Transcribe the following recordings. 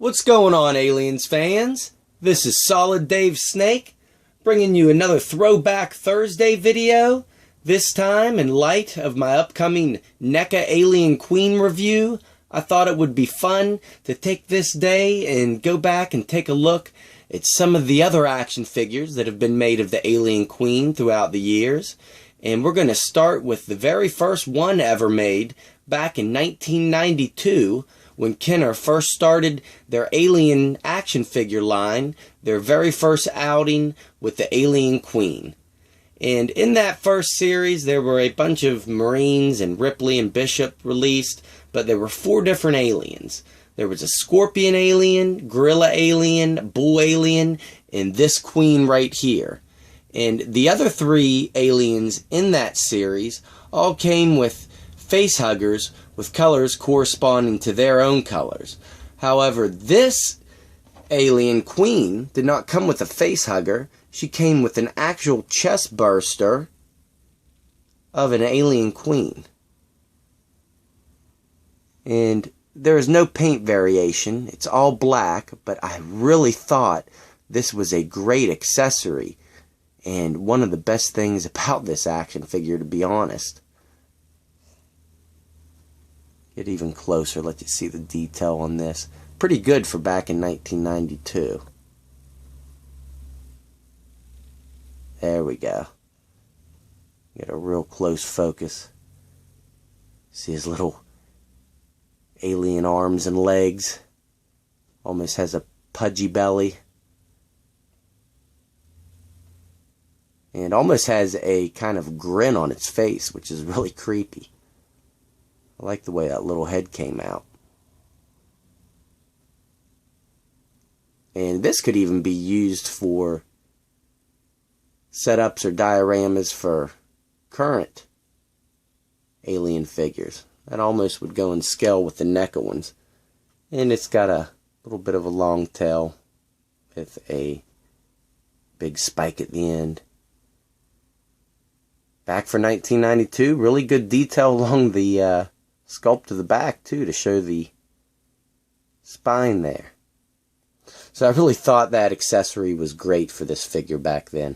What's going on, Aliens fans? This is Solid Dave Snake, bringing you another Throwback Thursday video. This time, in light of my upcoming NECA Alien Queen review, I thought it would be fun to take this day and go back and take a look at some of the other action figures that have been made of the Alien Queen throughout the years. And we're going to start with the very first one ever made back in 1992, when Kenner first started their Alien action figure line, their very first outing with the Alien Queen. And in that first series, there were a bunch of Marines and Ripley and Bishop released, but there were 4 different aliens. There was a Scorpion alien, Gorilla alien, Bull alien, and this Queen right here. And the other 3 aliens in that series all came with face huggers with colors corresponding to their own colors. However, this Alien Queen did not come with a face hugger. She came with an actual chest burster of an Alien Queen. And there is no paint variation. It's all black, but I really thought this was a great accessory and one of the best things about this action figure, to be honest. Get even closer, let you see the detail on this. Pretty good for back in 1992. There we go. Get a real close focus. See his little alien arms and legs. Almost has a pudgy belly. And almost has a kind of grin on its face, which is really creepy. I like the way that little head came out. And this could even be used for setups or dioramas for current Alien figures. That almost would go in scale with the NECA ones. And it's got a little bit of a long tail with a big spike at the end. Back for 1992, really good detail along the sculpt of the back too, to show the spine there. So I really thought that accessory was great for this figure back then.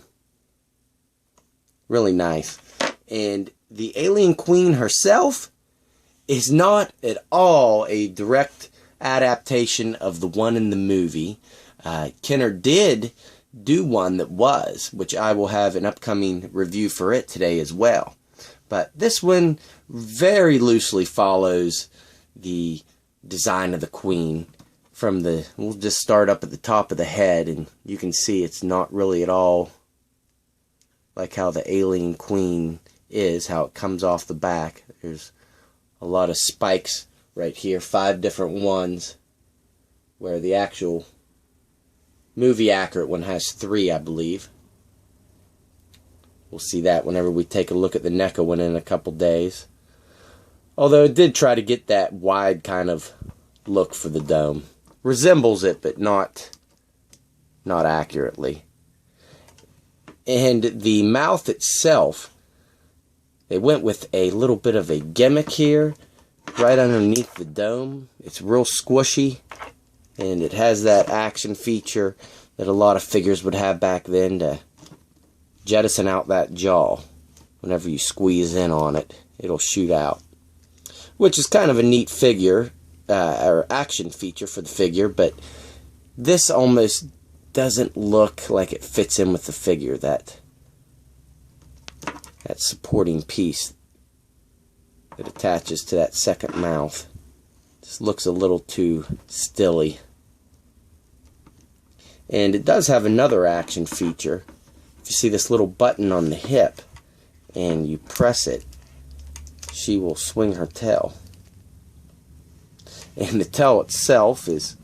Really nice. And the Alien Queen herself is not at all a direct adaptation of the one in the movie. Kenner did do one that was, which I will have an upcoming review for it today as well. But this one very loosely follows the design of the Queen. We'll just start up at the top of the head, and you can see it's not really at all like how the Alien Queen is, how it comes off the back. There's a lot of spikes right here, 5 different ones, where the actual movie accurate one has 3, I believe. We'll see that whenever we take a look at the NECA one in a couple days. Although it did try to get that wide kind of look for the dome. Resembles it, but not accurately. And the mouth itself, they went with a little bit of a gimmick here, right underneath the dome. It's real squishy, and it has that action feature that a lot of figures would have back then to jettison out that jaw. Whenever you squeeze in on it, it'll shoot out. Which is kind of a neat figure, or action feature for the figure, but this almost doesn't look like it fits in with the figure, that supporting piece that attaches to that second mouth. Just looks a little too stilly. And it does have another action feature. If you see this little button on the hip and you press it, she will swing her tail. And the tail itself is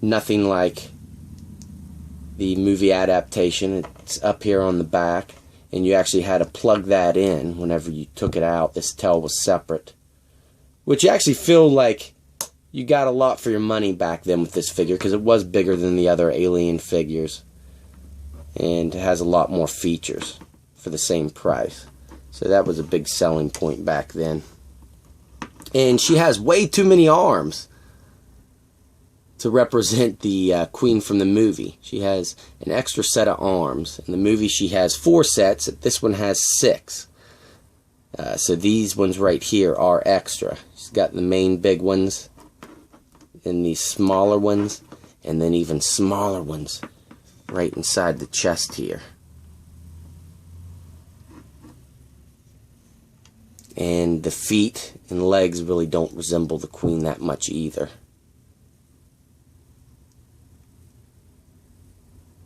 nothing like the movie adaptation. It's up here on the back, and you actually had to plug that in whenever you took it out. This tail was separate, which you actually feel like you got a lot for your money back then with this figure, because it was bigger than the other Alien figures, and it has a lot more features for the same price. So that was a big selling point back then. And she has way too many arms. to represent the queen from the movie. She has an extra set of arms. In the movie she has 4 sets. This one has 6. So these ones right here are extra. She's got the main big ones and these smaller ones, and then even smaller ones right inside the chest here. And the feet and legs really don't resemble the queen that much either.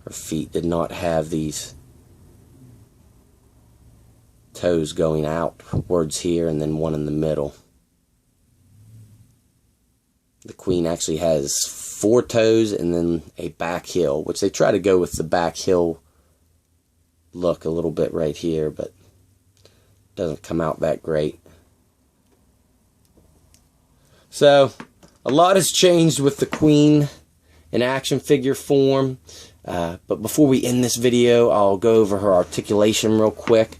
Her feet did not have these toes going outwards here and then one in the middle. The queen actually has 4 toes and then a back heel, which they try to go with the back heel look a little bit right here, but doesn't come out that great. So a lot has changed with the queen in action figure form, but before we end this video, I'll go over her articulation real quick.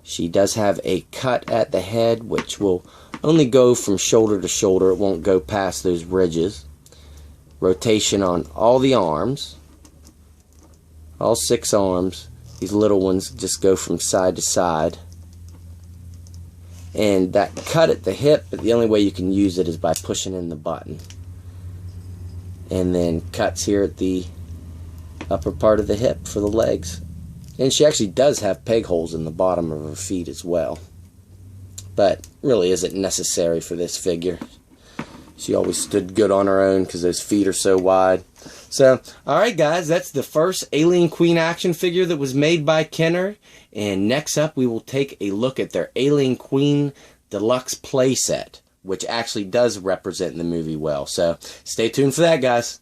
She does have a cut at the head, which will only go from shoulder to shoulder. It won't go past those ridges. Rotation on all the arms, all 6 arms. These little ones just go from side to side. And that cut at the hip, but the only way you can use it is by pushing in the button. And then cuts here at the upper part of the hip for the legs. And she actually does have peg holes in the bottom of her feet as well. But really isn't necessary for this figure. She always stood good on her own because those feet are so wide. So, alright guys, that's the first Alien Queen action figure that was made by Kenner. And next up we will take a look at their Alien Queen Deluxe playset, which actually does represent the movie well. So, stay tuned for that, guys.